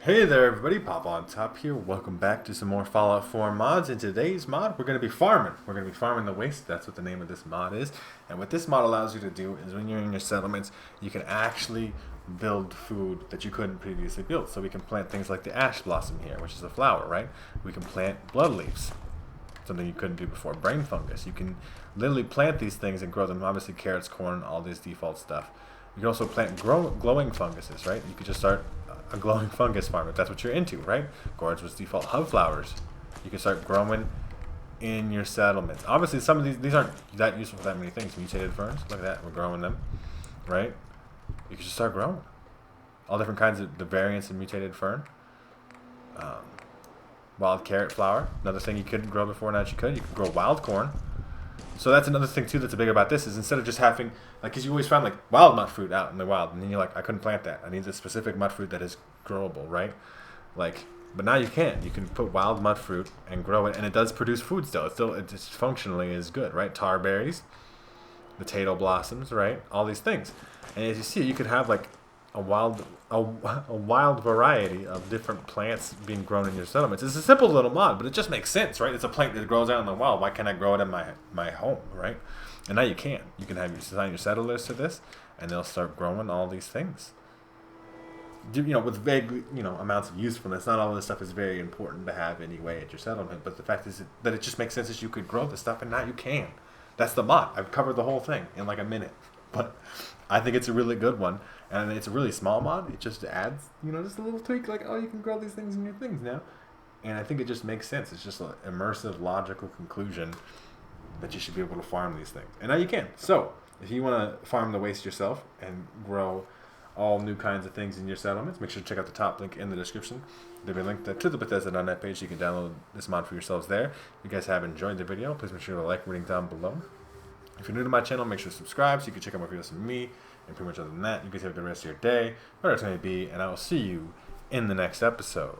Hey there everybody, Popontop here. Welcome back to some more Fallout 4 mods. In today's mod, we're going to be farming. We're going to be farming the waste. That's what the name of this mod is. And what this mod allows you to do is when you're in your settlements, you can actually build food that you couldn't previously build. So we can plant things like the ash blossom here, which is a flower, right? We can plant blood leaves, something you couldn't do before. Brain fungus. You can literally plant these things and grow them. Obviously carrots, corn, all this default stuff. You can also plant glowing funguses, right? You could just start a glowing fungus farm if that's what you're into, right? Gourds was default. Hub flowers. You can start growing in your settlements. Obviously, some of these aren't that useful for that many things. Mutated ferns, look at that. We're growing them, right? You can just start growing. All different kinds of the variants of mutated fern. Wild carrot flower. Another thing you couldn't grow before, now that you could. You can grow wild corn. So that's another thing too that's big about this is instead of just having, like, because you always find like wild mud fruit out in the wild, and then you're like, I couldn't plant that. I need this specific mud fruit that is growable, right? Like, but now you can. You can put wild mud fruit and grow it, and it does produce food still. It just functionally is good, right? Tar berries, potato blossoms, right? All these things, and as you see, you could have like a wild variety of different plants being grown in your settlements. It's a simple little mod, but it just makes sense, right? It's a plant that grows out in the wild. Why can't I grow it in my home, right? And now you can. You can have assign your settlers to this, and they'll start growing all these things. With vague, amounts of usefulness. Not all of this stuff is very important to have anyway at your settlement, but the fact is that it just makes sense that you could grow this stuff, and now you can. That's the mod. I've covered the whole thing in like a minute, but I think it's a really good one. And it's a really small mod. It just adds, just a little tweak, like, oh, you can grow these things in your things now. And I think it just makes sense. It's just an immersive, logical conclusion that you should be able to farm these things. And now you can. So, if you want to farm the waste yourself and grow all new kinds of things in your settlements, make sure to check out the top link in the description. There'll be a link to the Bethesda.net page. You can download this mod for yourselves there. If you guys have enjoyed the video, please make sure to like rating down below. If you're new to my channel, make sure to subscribe so you can check out more videos from me. And pretty much other than that, you guys have a good rest of your day, whatever it's going to be, and I will see you in the next episode.